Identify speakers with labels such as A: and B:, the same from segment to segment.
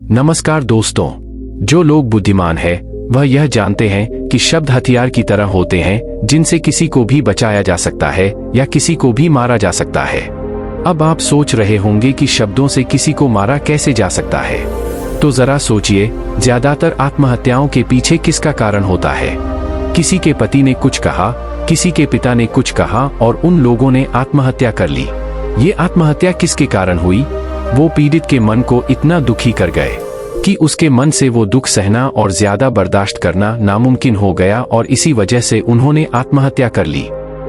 A: नमस्कार दोस्तों। जो लोग बुद्धिमान है वह यह जानते हैं कि शब्द हथियार की तरह होते हैं जिनसे किसी को भी बचाया जा सकता है या किसी को भी मारा जा सकता है। अब आप सोच रहे होंगे कि शब्दों से किसी को मारा कैसे जा सकता है, तो जरा सोचिए, ज्यादातर आत्महत्याओं के पीछे किसका कारण होता है? किसी के पति ने कुछ कहा, किसी के पिता ने कुछ कहा और उन लोगों ने आत्महत्या कर ली। ये आत्महत्या किसके कारण हुई? वो पीड़ित के मन को इतना दुखी कर गए कि उसके मन से वो दुख सहना और ज्यादा बर्दाश्त करना नामुमकिन हो गया और इसी वजह से उन्होंने आत्महत्या कर ली।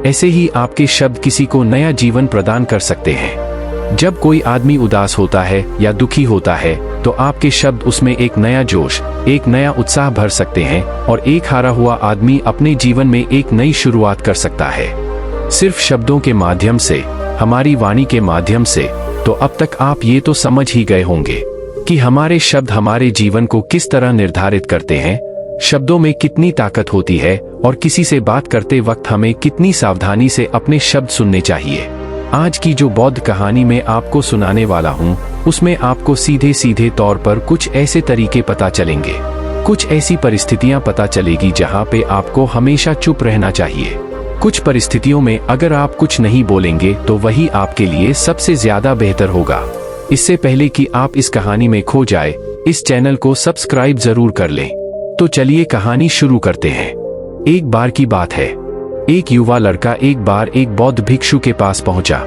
A: ऐसे ही आपके शब्द किसी को नया जीवन प्रदान कर सकते हैं। जब कोई आदमी उदास होता है या दुखी होता है तो आपके शब्द उसमें एक नया जोश, एक नया उत्साह भर सकते हैं और एक हारा हुआ आदमी अपने जीवन में एक नई शुरुआत कर सकता है, सिर्फ शब्दों के माध्यम से, हमारी वाणी के माध्यम से। तो अब तक आप ये तो समझ ही गए होंगे कि हमारे शब्द हमारे जीवन को किस तरह निर्धारित करते हैं, शब्दों में कितनी ताकत होती है और किसी से बात करते वक्त हमें कितनी सावधानी से अपने शब्द सुनने चाहिए। आज की जो बौद्ध कहानी मैं आपको सुनाने वाला हूँ उसमें आपको सीधे सीधे तौर पर कुछ ऐसे तरीके पता चलेंगे, कुछ ऐसी परिस्थितियां पता चलेगी जहां पे आपको हमेशा चुप रहना चाहिए। कुछ परिस्थितियों में अगर आप कुछ नहीं बोलेंगे तो वही आपके लिए सबसे ज्यादा बेहतर होगा। इससे पहले कि आप इस कहानी में खो जाए, इस चैनल को सब्सक्राइब जरूर कर लें। तो चलिए कहानी शुरू करते हैं। एक बार की बात है, एक युवा लड़का एक बार एक बौद्ध भिक्षु के पास पहुंचा।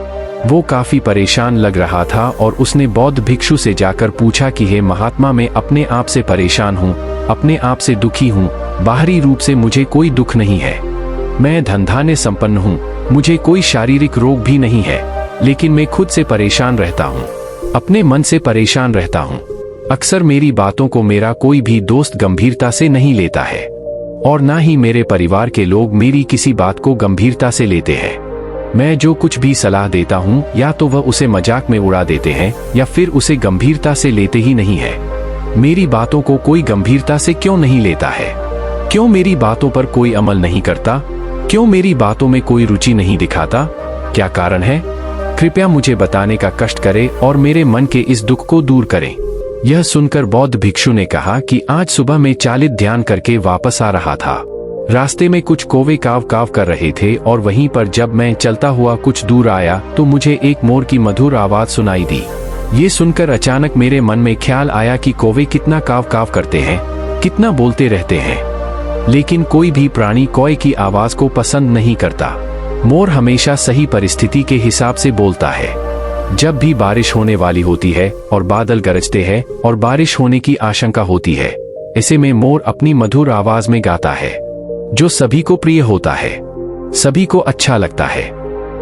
A: वो काफी परेशान लग रहा था और उसने बौद्ध भिक्षु से जाकर पूछा कि हे महात्मा, मैं अपने आप से परेशान हूँ, अपने आप से दुखी हूँ, बाहरी रूप से मुझे कोई दुख नहीं है, मैं धन-धान्य संपन्न हूँ, मुझे कोई शारीरिक रोग भी नहीं है, लेकिन मैं खुद से परेशान रहता हूँ, अपने मन से परेशान रहता हूँ। अक्सर मेरी बातों को मेरा कोई भी दोस्त गंभीरता से नहीं लेता है और ना ही मेरे परिवार के लोग मेरी किसी बात को गंभीरता से लेते हैं। मैं जो कुछ भी सलाह देता हूँ या तो वह उसे मजाक में उड़ा देते हैं या फिर उसे गंभीरता से लेते ही नहीं है। मेरी बातों को कोई गंभीरता से क्यों नहीं लेता है? क्यों मेरी बातों पर कोई अमल नहीं करता? क्यों मेरी बातों में कोई रुचि नहीं दिखाता? क्या कारण है? कृपया मुझे बताने का कष्ट करें और मेरे मन के इस दुख को दूर करें। यह सुनकर बौद्ध भिक्षु ने कहा कि आज सुबह मैं चालित ध्यान करके वापस आ रहा था। रास्ते में कुछ कौवे काव काव कर रहे थे और वहीं पर जब मैं चलता हुआ कुछ दूर आया तो मुझे एक मोर की मधुर आवाज सुनाई दी। ये सुनकर अचानक मेरे मन में ख्याल आया कि कौवे कितना काव काव करते हैं, कितना बोलते रहते हैं, लेकिन कोई भी प्राणी कौवे की आवाज को पसंद नहीं करता। मोर हमेशा सही परिस्थिति के हिसाब से बोलता है। जब भी बारिश होने वाली होती है और बादल गरजते हैं और बारिश होने की आशंका होती है, ऐसे में मोर अपनी मधुर आवाज में गाता है जो सभी को प्रिय होता है, सभी को अच्छा लगता है।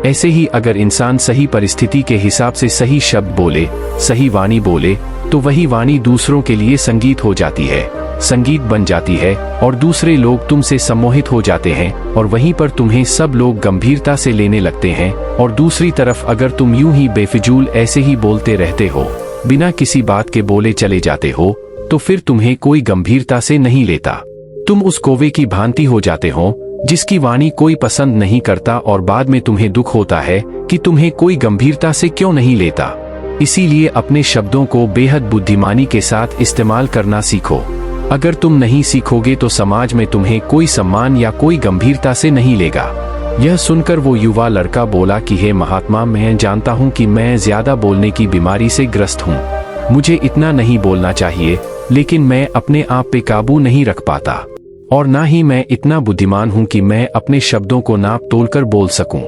A: ऐसे ही अगर इंसान सही परिस्थिति के हिसाब से सही शब्द बोले, सही वाणी बोले, तो वही वाणी दूसरों के लिए संगीत हो जाती है, संगीत बन जाती है और दूसरे लोग तुमसे सम्मोहित हो जाते हैं और वहीं पर तुम्हें सब लोग गंभीरता से लेने लगते हैं। और दूसरी तरफ अगर तुम यूं ही बेफिजूल ऐसे ही बोलते रहते हो, बिना किसी बात के बोले चले जाते हो, तो फिर तुम्हें कोई गंभीरता से नहीं लेता। तुम उस कौवे की भांति हो जाते हो जिसकी वाणी कोई पसंद नहीं करता और बाद में तुम्हें दुख होता है कि तुम्हें कोई गंभीरता से क्यों नहीं लेता। इसीलिए अपने शब्दों को बेहद बुद्धिमानी के साथ इस्तेमाल करना सीखो। अगर तुम नहीं सीखोगे तो समाज में तुम्हें कोई सम्मान या कोई गंभीरता से नहीं लेगा। यह सुनकर वो युवा लड़का बोला कि हे महात्मा, मैं जानता हूँ कि मैं ज्यादा बोलने की बीमारी से ग्रस्त हूँ, मुझे इतना नहीं बोलना चाहिए, लेकिन मैं अपने आप पे काबू नहीं रख पाता और ना ही मैं इतना बुद्धिमान हूँ कि मैं अपने शब्दों को नाप तोलकर बोल सकूं।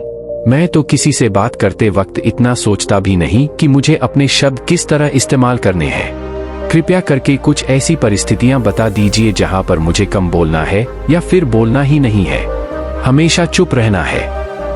A: मैं तो किसी से बात करते वक्त इतना सोचता भी नहीं कि मुझे अपने शब्द किस तरह इस्तेमाल करने हैं। कृपया करके कुछ ऐसी परिस्थितियां बता दीजिए जहां पर मुझे कम बोलना है या फिर बोलना ही नहीं है, हमेशा चुप रहना है।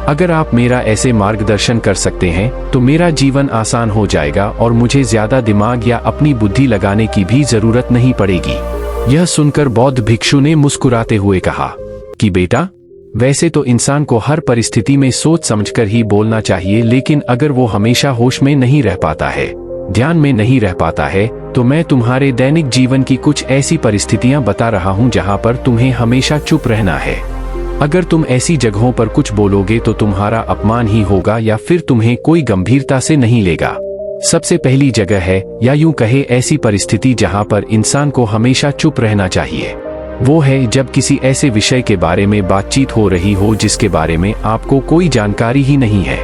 A: अगर आप मेरा ऐसे मार्गदर्शन कर सकते हैं तो मेरा जीवन आसान हो जाएगा और मुझे ज्यादा दिमाग या अपनी बुद्धि लगाने की भी जरूरत नहीं पड़ेगी। यह सुनकर बौद्ध भिक्षु ने मुस्कुराते हुए कहा कि बेटा, वैसे तो इंसान को हर परिस्थिति में सोच समझकर ही बोलना चाहिए, लेकिन अगर वो हमेशा होश में नहीं रह पाता है, ध्यान में नहीं रह पाता है, तो मैं तुम्हारे दैनिक जीवन की कुछ ऐसी परिस्थितियां बता रहा हूं जहां पर तुम्हें हमेशा चुप रहना है। अगर तुम ऐसी जगहों पर कुछ बोलोगे तो तुम्हारा अपमान ही होगा या फिर तुम्हें कोई गंभीरता से नहीं लेगा। सबसे पहली जगह है, या यूं कहे ऐसी परिस्थिति जहां पर इंसान को हमेशा चुप रहना चाहिए, वो है जब किसी ऐसे विषय के बारे में बातचीत हो रही हो जिसके बारे में आपको कोई जानकारी ही नहीं है।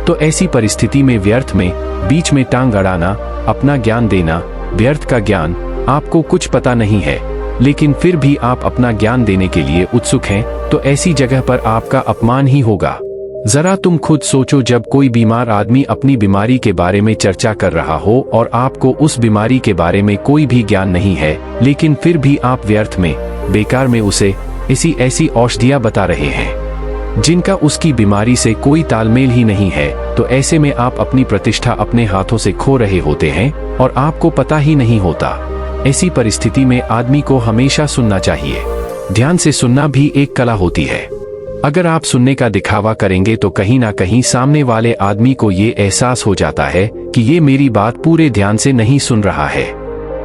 A: तो ऐसी परिस्थिति में व्यर्थ में बीच में टांग अड़ाना, अपना ज्ञान देना, व्यर्थ का ज्ञान, आपको कुछ पता नहीं है लेकिन फिर भी आप अपना ज्ञान देने के लिए उत्सुक हैं, तो ऐसी जगह पर आपका अपमान ही होगा। जरा तुम खुद सोचो, जब कोई बीमार आदमी अपनी बीमारी के बारे में चर्चा कर रहा हो और आपको उस बीमारी के बारे में कोई भी ज्ञान नहीं है, लेकिन फिर भी आप व्यर्थ में, बेकार में उसे ऐसी औषधियां बता रहे हैं जिनका उसकी बीमारी से कोई तालमेल ही नहीं है, तो ऐसे में आप अपनी प्रतिष्ठा अपने हाथों से खो रहे होते हैं और आपको पता ही नहीं होता। ऐसी परिस्थिति में आदमी को हमेशा सुनना चाहिए। ध्यान से सुनना भी एक कला होती है। अगर आप सुनने का दिखावा करेंगे तो कहीं ना कहीं सामने वाले आदमी को ये एहसास हो जाता है कि ये मेरी बात पूरे ध्यान से नहीं सुन रहा है।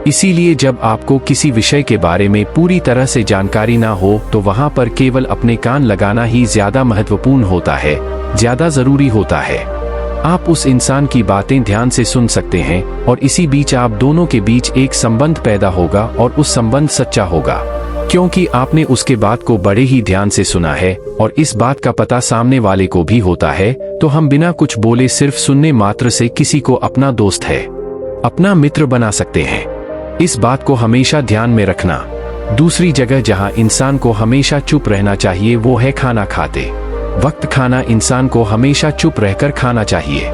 A: इसीलिए जब आपको किसी विषय के बारे में पूरी तरह से जानकारी ना हो तो वहां पर केवल अपने कान लगाना ही ज्यादा महत्वपूर्ण होता है, ज्यादा जरूरी होता है। आप उस इंसान की बातें ध्यान से सुन सकते हैं और इसी बीच आप दोनों के बीच एक संबंध पैदा होगा और उस संबंध सच्चा होगा, क्योंकि आपने उसके बात को बड़े ही ध्यान से सुना है और इस बात का पता सामने वाले को भी होता है। तो हम बिना कुछ बोले सिर्फ सुनने मात्र से किसी को अपना दोस्त है, अपना मित्र बना सकते हैं। इस बात को हमेशा ध्यान में रखना। दूसरी जगह जहां इंसान को हमेशा चुप रहना चाहिए वो है खाना खाते वक्त। खाना इंसान को हमेशा चुप रहकर खाना चाहिए,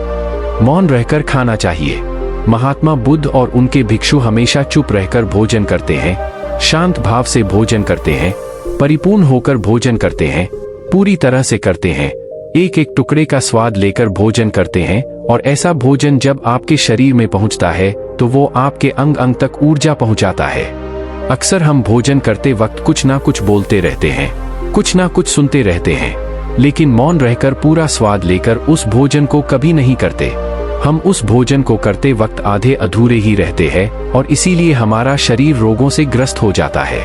A: मौन रहकर खाना चाहिए। महात्मा बुद्ध और उनके भिक्षु हमेशा चुप रहकर भोजन करते हैं, शांत भाव से भोजन करते हैं, परिपूर्ण होकर भोजन करते हैं, पूरी तरह से करते हैं, एक एक टुकड़े का स्वाद लेकर भोजन करते हैं। और ऐसा भोजन जब आपके शरीर में पहुंचता है तो वो आपके अंग अंग तक ऊर्जा पहुंचाता है। अक्सर हम भोजन करते वक्त कुछ ना कुछ बोलते रहते हैं, कुछ ना कुछ सुनते रहते हैं, लेकिन मौन रहकर पूरा स्वाद लेकर उस भोजन को कभी नहीं करते। हम उस भोजन को करते वक्त आधे अधूरे ही रहते हैं और इसीलिए हमारा शरीर रोगों से ग्रस्त हो जाता है।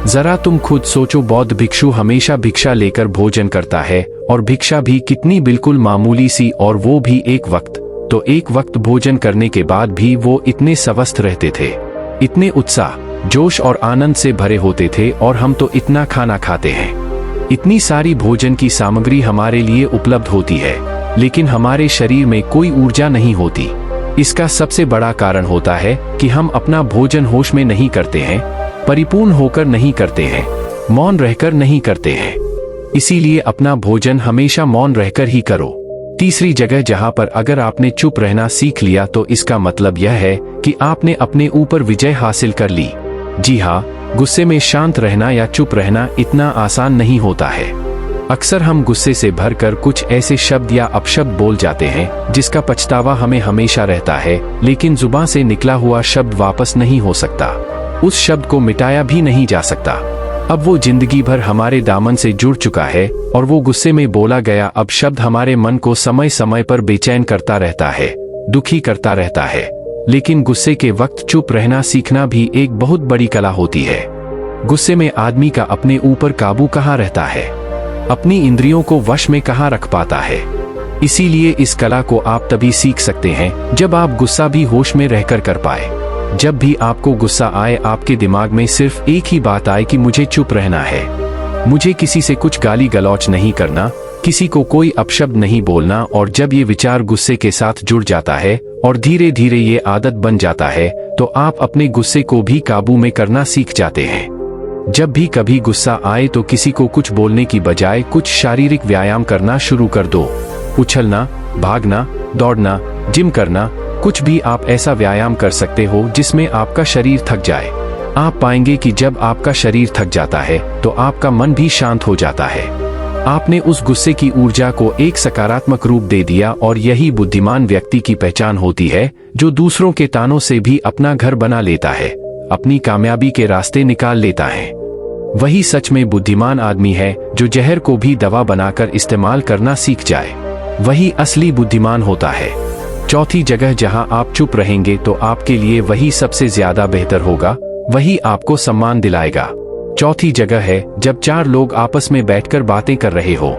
A: जरा तुम खुद सोचो, बौद्ध भिक्षु हमेशा भिक्षा लेकर भोजन करता है और भिक्षा भी कितनी बिल्कुल मामूली सी, और वो भी एक वक्त। तो एक वक्त भोजन करने के बाद भी वो इतने स्वस्थ रहते थे, इतने उत्साह, जोश और आनंद से भरे होते थे। और हम तो इतना खाना खाते हैं, इतनी सारी भोजन की सामग्री हमारे लिए उपलब्ध होती है, लेकिन हमारे शरीर में कोई ऊर्जा नहीं होती। इसका सबसे बड़ा कारण होता है कि हम अपना भोजन होश में नहीं करते हैं, परिपूर्ण होकर नहीं करते हैं, मौन रहकर नहीं करते हैं। इसीलिए अपना भोजन हमेशा मौन रहकर ही करो। तीसरी जगह जहां पर अगर आपने चुप रहना सीख लिया तो इसका मतलब यह है कि आपने अपने ऊपर विजय हासिल कर ली। जी हाँ, गुस्से में शांत रहना या चुप रहना इतना आसान नहीं होता है। अक्सर हम गुस्से से भरकर कुछ ऐसे शब्द या अपशब्द बोल जाते हैं जिसका पछतावा हमें हमेशा रहता है, लेकिन जुबान से निकला हुआ शब्द वापस नहीं हो सकता, उस शब्द को मिटाया भी नहीं जा सकता। अब वो जिंदगी भर हमारे दामन से जुड़ चुका है और वो गुस्से में बोला गया अब शब्द हमारे मन को समय समय पर बेचैन करता रहता है, दुखी करता रहता है। लेकिन गुस्से के वक्त चुप रहना सीखना भी एक बहुत बड़ी कला होती है। गुस्से में आदमी का अपने ऊपर काबू कहाँ रहता है, अपनी इंद्रियों को वश में कहाँ रख पाता है। इसीलिए इस कला को आप तभी सीख सकते हैं जब आप गुस्सा भी होश में रहकर कर पाए। जब भी आपको गुस्सा आए, आपके दिमाग में सिर्फ एक ही बात आए कि मुझे चुप रहना है, मुझे किसी से कुछ गाली गलौच नहीं करना, किसी को कोई अपशब्द नहीं बोलना। और जब ये विचार गुस्से के साथ जुड़ जाता है और धीरे धीरे ये आदत बन जाता है तो आप अपने गुस्से को भी काबू में करना सीख जाते हैं। जब भी कभी गुस्सा आए तो किसी को कुछ बोलने की बजाय कुछ शारीरिक व्यायाम करना शुरू कर दो। उछलना, भागना, दौड़ना, जिम करना, कुछ भी आप ऐसा व्यायाम कर सकते हो जिसमें आपका शरीर थक जाए। आप पाएंगे कि जब आपका शरीर थक जाता है तो आपका मन भी शांत हो जाता है। आपने उस गुस्से की ऊर्जा को एक सकारात्मक रूप दे दिया और यही बुद्धिमान व्यक्ति की पहचान होती है, जो दूसरों के तानों से भी अपना घर बना लेता है, अपनी कामयाबी के रास्ते निकाल लेता है। वही सच में बुद्धिमान आदमी है जो जहर को भी दवा बनाकर इस्तेमाल करना सीख जाए। वही असली बुद्धिमान होता है। चौथी जगह जहां आप चुप रहेंगे तो आपके लिए वही सबसे ज्यादा बेहतर होगा, वही आपको सम्मान दिलाएगा। चौथी जगह है जब चार लोग आपस में बैठकर बातें कर रहे हो,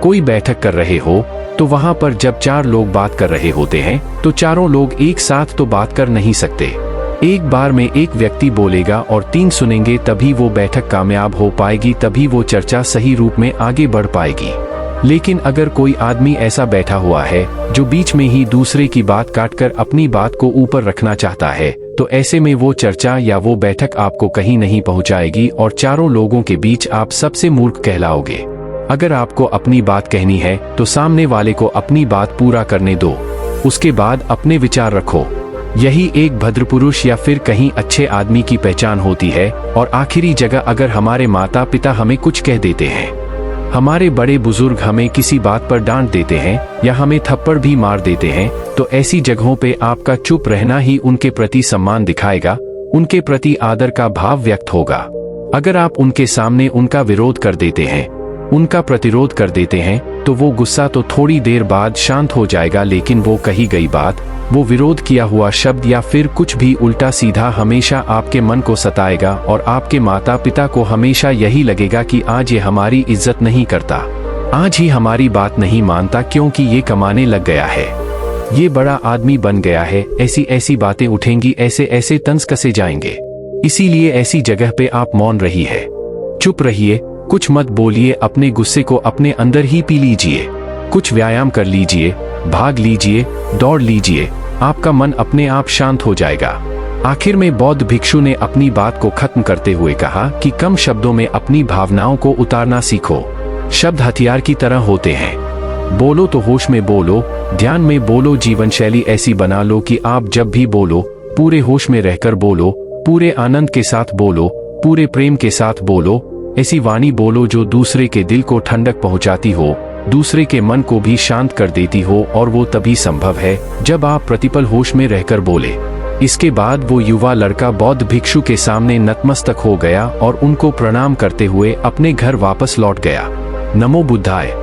A: कोई बैठक कर रहे हो तो वहां पर जब 4 लोग बात कर रहे होते हैं तो चारों लोग एक साथ तो बात कर नहीं सकते। एक बार में एक व्यक्ति बोलेगा और 3 सुनेंगे, तभी वो बैठक कामयाब हो पाएगी, तभी वो चर्चा सही रूप में आगे बढ़ पाएगी। लेकिन अगर कोई आदमी ऐसा बैठा हुआ है जो बीच में ही दूसरे की बात काटकर अपनी बात को ऊपर रखना चाहता है, तो ऐसे में वो चर्चा या वो बैठक आपको कहीं नहीं पहुंचाएगी और चारों लोगों के बीच आप सबसे मूर्ख कहलाओगे। अगर आपको अपनी बात कहनी है तो सामने वाले को अपनी बात पूरा करने दो, उसके बाद अपने विचार रखो। यही एक भद्र पुरुष या फिर कहीं अच्छे आदमी की पहचान होती है। और आखिरी जगह, अगर हमारे माता पिता हमें कुछ कह देते हैं, हमारे बड़े बुजुर्ग हमें किसी बात पर डांट देते हैं या हमें थप्पड़ भी मार देते हैं, तो ऐसी जगहों पे आपका चुप रहना ही उनके प्रति सम्मान दिखाएगा, उनके प्रति आदर का भाव व्यक्त होगा। अगर आप उनके सामने उनका विरोध कर देते हैं, उनका प्रतिरोध कर देते हैं, तो वो गुस्सा तो थोड़ी देर बाद शांत हो जाएगा, लेकिन वो कही गई बात, वो विरोध किया हुआ शब्द या फिर कुछ भी उल्टा सीधा हमेशा आपके मन को सताएगा और आपके माता पिता को हमेशा यही लगेगा कि आज ये हमारी इज्जत नहीं करता, आज ही हमारी बात नहीं मानता क्योंकि ये कमाने लग गया है, ये बड़ा आदमी बन गया है। ऐसी ऐसी बातें उठेंगी, ऐसे ऐसे तंज कसे जाएंगे। इसीलिए ऐसी जगह पे आप मौन रहिए, चुप रहिए, कुछ मत बोलिए, अपने गुस्से को अपने अंदर ही पी लीजिए, कुछ व्यायाम कर लीजिए, भाग लीजिए, दौड़ लीजिए, आपका मन अपने आप शांत हो जाएगा। आखिर में बौद्ध भिक्षु ने अपनी बात को खत्म करते हुए कहा कि कम शब्दों में अपनी भावनाओं को उतारना सीखो। शब्द हथियार की तरह होते हैं। बोलो तो होश में बोलो, ध्यान में बोलो, जीवन शैली ऐसी बना लो कि आप जब भी बोलो पूरे होश में रहकर बोलो, पूरे आनंद के साथ बोलो, पूरे प्रेम के साथ बोलो। ऐसी वाणी बोलो जो दूसरे के दिल को ठंडक पहुंचाती हो, दूसरे के मन को भी शांत कर देती हो, और वो तभी संभव है जब आप प्रतिपल होश में रहकर बोले। इसके बाद वो युवा लड़का बौद्ध भिक्षु के सामने नतमस्तक हो गया और उनको प्रणाम करते हुए अपने घर वापस लौट गया। नमो बुद्धाय।